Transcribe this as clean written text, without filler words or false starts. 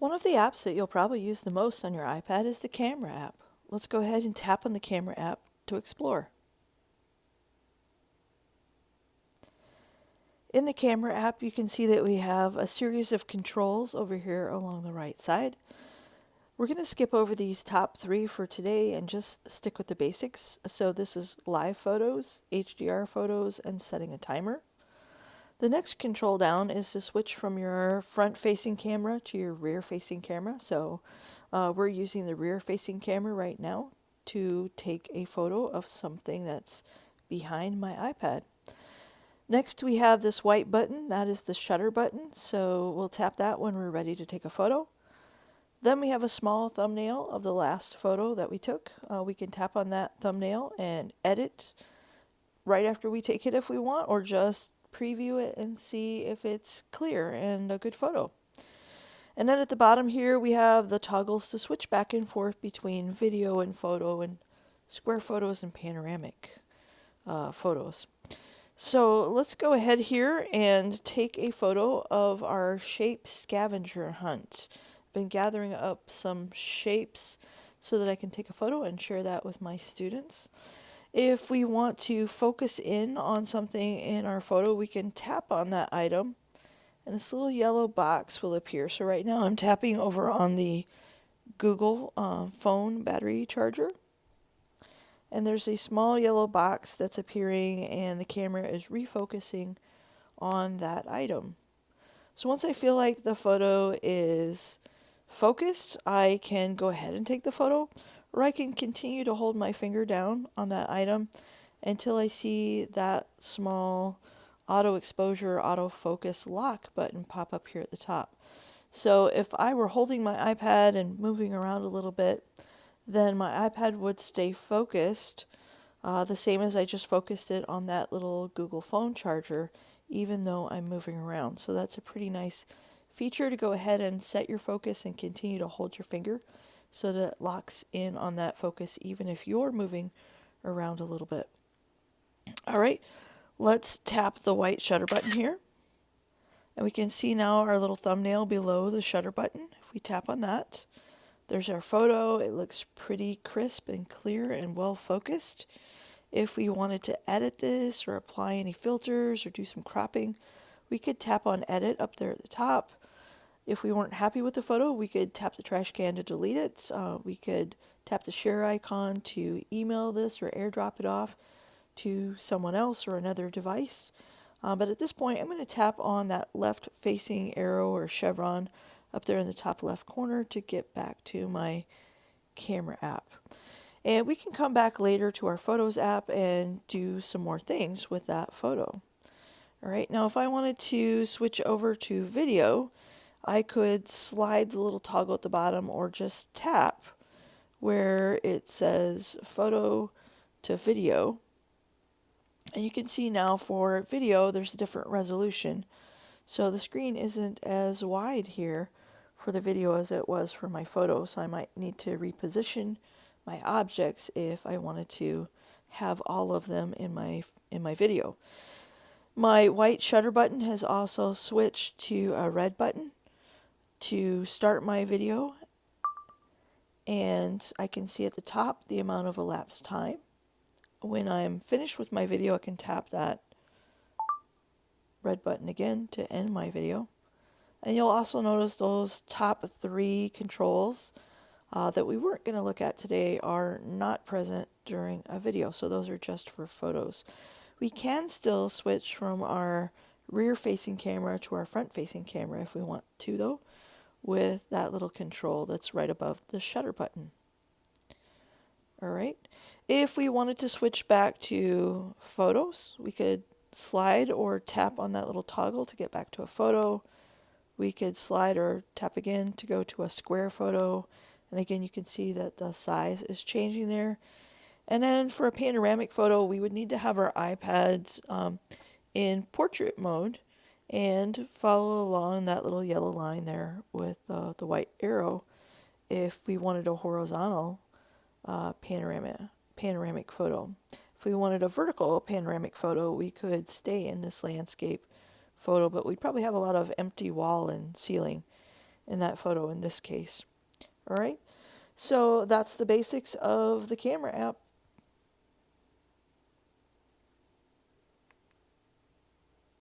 One of the apps that you'll probably use the most on your iPad is the camera app. Let's go ahead and tap on the camera app to explore. In the camera app, you can see that we have a series of controls over here along the right side. We're going to skip over these top three for today and just stick with the basics. So this is live photos, HDR photos, and setting a timer. The next control down is to switch from your front-facing camera to your rear-facing camera. So we're using the rear-facing camera right now to take a photo of something that's behind my iPad. Next, we have this white button. That is the shutter button. So we'll tap that when we're ready to take a photo. Then we have a small thumbnail of the last photo that we took. We can tap on that thumbnail and edit right after we take it if we want, or just preview it and see if it's clear and a good photo. And then at the bottom here, we have the toggles to switch back and forth between video and photo and square photos and panoramic photos. So let's go ahead here and take a photo of our shape scavenger hunt. Been gathering up some shapes so that I can take a photo and share that with my students. If we want to focus in on something in our photo, we can tap on that item and this little yellow box will appear. So right now I'm tapping over on the Google phone battery charger. And there's a small yellow box that's appearing and the camera is refocusing on that item. So once I feel like the photo is focused, I can go ahead and take the photo, or I can continue to hold my finger down on that item until I see that small auto exposure, auto focus lock button pop up here at the top. So if I were holding my iPad and moving around a little bit, then my iPad would stay focused, the same as I just focused it on that little Google phone charger, even though I'm moving around. So that's a pretty nice feature to go ahead and set your focus and continue to hold your finger so that it locks in on that focus even if you're moving around a little bit. All right, let's tap the white shutter button here. And we can see now our little thumbnail below the shutter button. If we tap on that, there's our photo. It looks pretty crisp and clear and well focused. If we wanted to edit this or apply any filters or do some cropping, we could tap on edit up there at the top. If we weren't happy with the photo, we could tap the trash can to delete it. We could tap the share icon to email this or airdrop it off to someone else or another device. But at this point, I'm going to tap on that left-facing arrow or chevron up there in the top left corner to get back to my camera app. And we can come back later to our Photos app and do some more things with that photo. All right, now if I wanted to switch over to video, I could slide the little toggle at the bottom or just tap where it says photo to video. And you can see now for video, there's a different resolution. So the screen isn't as wide here for the video as it was for my photo. So I might need to reposition my objects if I wanted to have all of them in my video. My white shutter button has also switched to a red button to start my video, and I can see at the top the amount of elapsed time. When I'm finished with my video, I can tap that red button again to end my video. And you'll also notice those top three controls that we weren't going to look at today are not present during a video, so those are just for photos. We can still switch from our rear-facing camera to our front-facing camera if we want to, though, with that little control that's right above the shutter button. All right. If we wanted to switch back to photos, we could slide or tap on that little toggle to get back to a photo. We could slide or tap again to go to a square photo. And again, you can see that the size is changing there. And then for a panoramic photo, we would need to have our iPads in portrait mode and follow along that little yellow line there with the white arrow if we wanted a horizontal panoramic photo. If we wanted a vertical panoramic photo, we could stay in this landscape photo, but we'd probably have a lot of empty wall and ceiling in that photo in this case. All right, so that's the basics of the camera app.